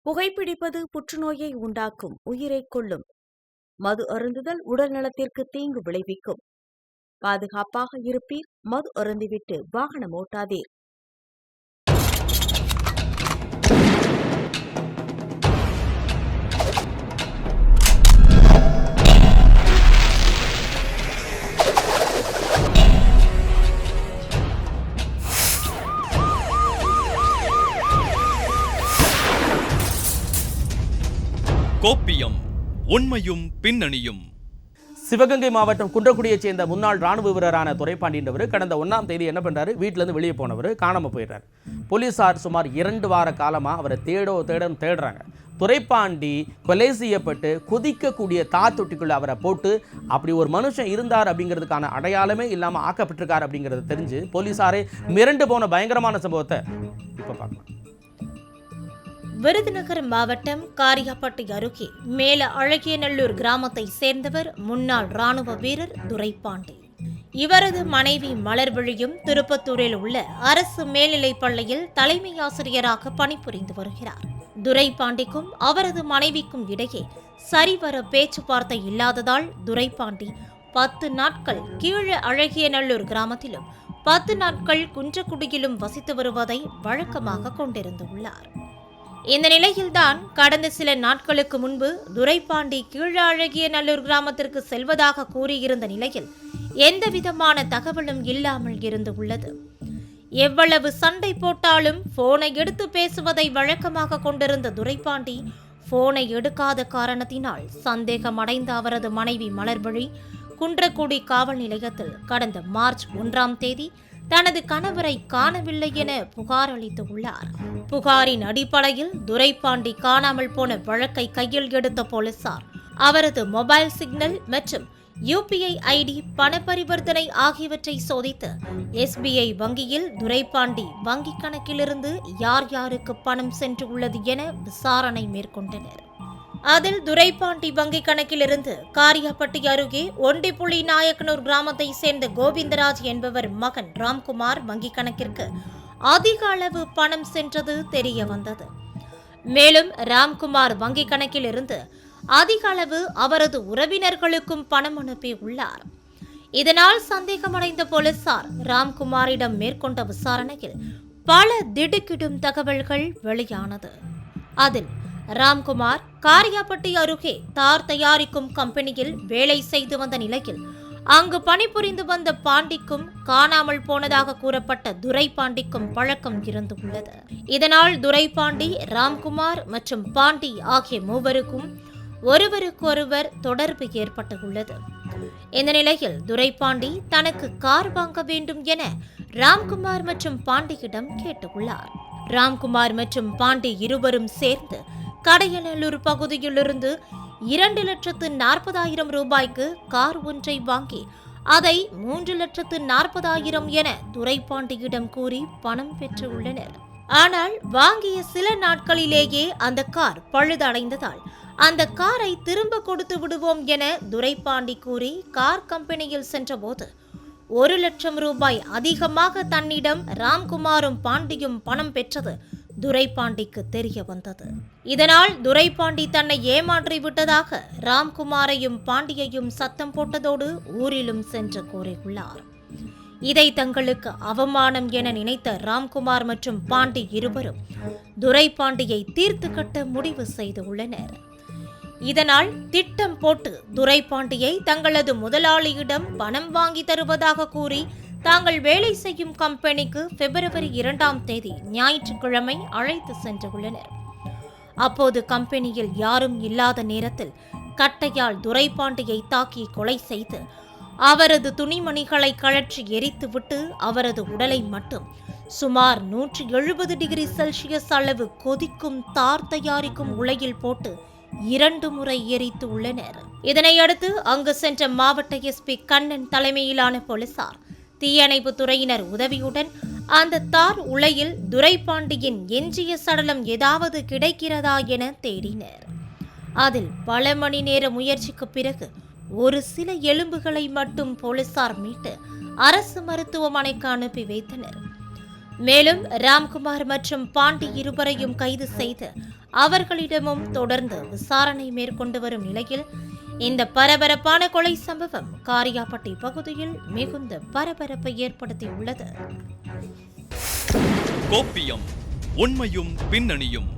புகைப்பிடிப்பது புற்றுநோயை உண்டாக்கும், உயிரைக் கொல்லும். மது அருந்துதல் உடல் நலத்திற்கு தீங்கு விளைவிக்கும். பாதுகாப்பாக இருப்பீர், மது அருந்திவிட்டு வாகனம் ஓட்டாதீர். கோப்பியம், உண்மையும் பின்னணியும். சிவகங்கை மாவட்டம் குன்றக்குடியைச் சேர்ந்த முன்னாள் ராணுவ வீரரான துரைப்பாண்டின்றவர் கடந்த 1ஆம் தேதி என்ன பண்றாரு, வீட்டிலேருந்து வெளியே போனவர் காணாம போயிடுறாரு. போலீசார் சுமார் 2 வார காலமாக அவரை தேடுறாங்க. துரைப்பாண்டி கொலை செய்யப்பட்டு கொதிக்கக்கூடிய தாத்தொட்டிக்குள்ள அவரை போட்டு அப்படி ஒரு மனுஷன் இருந்தார் அப்படிங்கிறதுக்கான அடையாளமே இல்லாமல் ஆக்கப்பட்டிருக்காரு அப்படிங்கிறத தெரிஞ்சு போலீசாரே மிரண்டு போன பயங்கரமான சம்பவத்தை இப்போ பார்க்கலாம். விருதுநகர் மாவட்டம் காரியாப்பட்டி அருகே மேல அழகியநல்லூர் கிராமத்தை சேர்ந்தவர் முன்னாள் ராணுவ வீரர் துரைப்பாண்டி. இவரது மனைவி மலர்விழியும் திருப்பத்தூரில் உள்ள அரசு மேல்நிலைப் பள்ளியில் தலைமை ஆசிரியராக பணிபுரிந்து வருகிறார். துரைப்பாண்டிக்கும் அவரது மனைவிக்கும் இடையே சரிவர பேச்சுவார்த்தை இல்லாததால் துரைப்பாண்டி 10 நாட்கள் கீழே அழகியநல்லூர் கிராமத்திலும் 10 நாட்கள் குன்றக்குடியிலும் வசித்து வருவதை வழக்கமாக கொண்டிருந்துள்ளார். இந்த நிலையில்தான் கடந்த சில நாட்களுக்கு முன்பு துரைப்பாண்டி கீழழகியநல்லூர் கிராமத்திற்கு செல்வதாக கூறியிருந்த நிலையில் எந்தவிதமான தகவலும் இல்லாமல் இருந்து உள்ளது. எவ்வளவு சண்டை போட்டாலும் போனை எடுத்து பேசுவதை வழக்கமாக கொண்டிருந்த துரைப்பாண்டி போனை எடுக்காத காரணத்தினால் சந்தேகமடைந்த அவரது மனைவி மலர்விழி குன்றக்குடி காவல் நிலையத்தில் கடந்த மார்ச் 1ஆம் தேதி தனது கணவரை காணவில்லை என புகார் அளித்துள்ளார். புகாரின் அடிப்படையில் துரைப்பாண்டி காணாமல் போன வழக்கை கையில் எடுத்த போலீசார் அவரது மொபைல் சிக்னல் மற்றும் UPI ID பண பரிவர்த்தனை ஆகியவற்றை சோதித்து SBI வங்கியில் துரைப்பாண்டி வங்கிக் கணக்கிலிருந்து யார் யாருக்கு பணம் சென்று உள்ளது என விசாரணை மேற்கொண்டனர். அதில் துரைப்பாண்டி வங்கிக் கணக்கிலிருந்து காரியாப்பட்டி அருகே ஒண்டிப்புள்ளி நாயக்கனூர் கிராமத்தை சேர்ந்த கோவிந்தராஜ் என்பவர் மகன் ராம்குமார் வங்கிக் கணக்கிற்கு அதிக அளவு பணம் சென்றது தெரிய வந்தது. மேலும் ராம்குமார் வங்கிக் கணக்கிலிருந்து அதிக அளவு அவரது உறவினர்களுக்கும் பணம் அனுப்பியுள்ளார். இதனால் சந்தேகமடைந்த போலீசார் ராம்குமாரிடம் மேற்கொண்ட விசாரணையில் பல திடுக்கிடும் தகவல்கள் வெளியானது. அதில் ராம்குமார் காரியாப்பட்டி அருகே தார் தயாரிக்கும் கம்பெனியில் வேலை செய்து வந்த நிலையில் அங்கு பணிபுரிந்து வந்த பாண்டிக்கும் காணாமல் போனதாக கூறப்பட்ட துரைப்பாண்டிக்கும் பழக்கம் இருந்துள்ளது. இதனால் துரைப்பாண்டி, ராம்குமார் மற்றும் பாண்டி ஆகிய மூவருக்கும் ஒருவருக்கொருவர் தொடர்பு ஏற்பட்டுள்ளது. இந்த நிலையில் துரைப்பாண்டி தனக்கு கார் வாங்க வேண்டும் என ராம்குமார் மற்றும் பாண்டியிடம் கேட்டுள்ளார். ராம்குமார் மற்றும் பாண்டி இருவரும் சேர்ந்து கடையநல்லூர் பகுதியிலிருந்து 2,40,000 ரூபாய்க்கு கார் ஒன்றை வாங்கி அதை 3,40,000 என துரைப்பாண்டியிடம் கூறி பணம் பெற்றுள்ளனர். ஆனால் வாங்கிய சில நாட்களிலேயே அந்த கார் பழுதடைந்ததால் அந்த காரை திரும்ப கொடுத்து விடுவோம் என துரைப்பாண்டி கூறி கார் கம்பெனியில் சென்றபோது 1,00,000 ரூபாய் அதிகமாக தன்னிடம் ராம்குமாரும் பாண்டியும் பணம் பெற்றது துரைப்பாண்டிக்கு தெரிய வந்தது. இதனால் துரைப்பாண்டி தன்னை ஏமாற்றி விட்டதாக ராம்குமாரையும் பாண்டியையும் சத்தம் போட்டதோடு ஊரிலும் சென்று கூறியுள்ளார். இதை தங்களுக்கு அவமானம் என நினைத்த ராம்குமார் மற்றும் பாண்டி இருவரும் துரைப்பாண்டியை தீர்த்து கட்ட முடிவு செய்துள்ளனர். இதனால் திட்டம் போட்டு துரைப்பாண்டியை தங்களது முதலாளியிடம் பணம் வாங்கி தருவதாக கூறி தாங்கள் வேலை செய்யும் கம்பெனிக்கு பிப்ரவரி 2ஆம் தேதி ஞாயிற்றுக்கிழமை அழைத்து சென்றுள்ளனர். அப்போது கம்பெனியில் யாரும் இல்லாத நேரத்தில் கட்டையால் துரைப்பாண்டியை தாக்கி கொலை செய்து அவரது துணிமணிகளை கழற்றி எரித்துவிட்டு அவரது உடலை மட்டும் சுமார் 170 டிகிரி செல்சியஸ் அளவு கொதிக்கும் தார் தயாரிக்கும் உலையில் போட்டு 2 முறை எரித்து உள்ளனர். இதனையடுத்து அங்கு சென்ற மாவட்ட SP கண்ணன் தலைமையிலான போலீசார் தீயணைப்பு துறையினர் உதவியுடன் அந்த தார் உலையில் துரைப்பாண்டியின் எஞ்சிய சடலம் ஏதாவது கிடைக்கிறதா என தேடினர். அதில் பல மணி நேர முயற்சிக்கு பிறகு ஒரு சில எலும்புகளை மட்டும் போலீசார் மீட்டு அரசு மருத்துவமனைக்கு அனுப்பி வைத்தனர். மேலும் ராம்குமார் மற்றும் பாண்டி இருவரையும் கைது செய்து அவர்களிடமும் தொடர்ந்து விசாரணை மேற்கொண்டு வரும் நிலையில் இந்த பரபரப்பான கொலை சம்பவம் காரியாபட்டி பகுதியில் மிகுந்த பரபரப்பை ஏற்படுத்தியுள்ளது. கோப்பியம் உண்மையும் பின்னணியும்.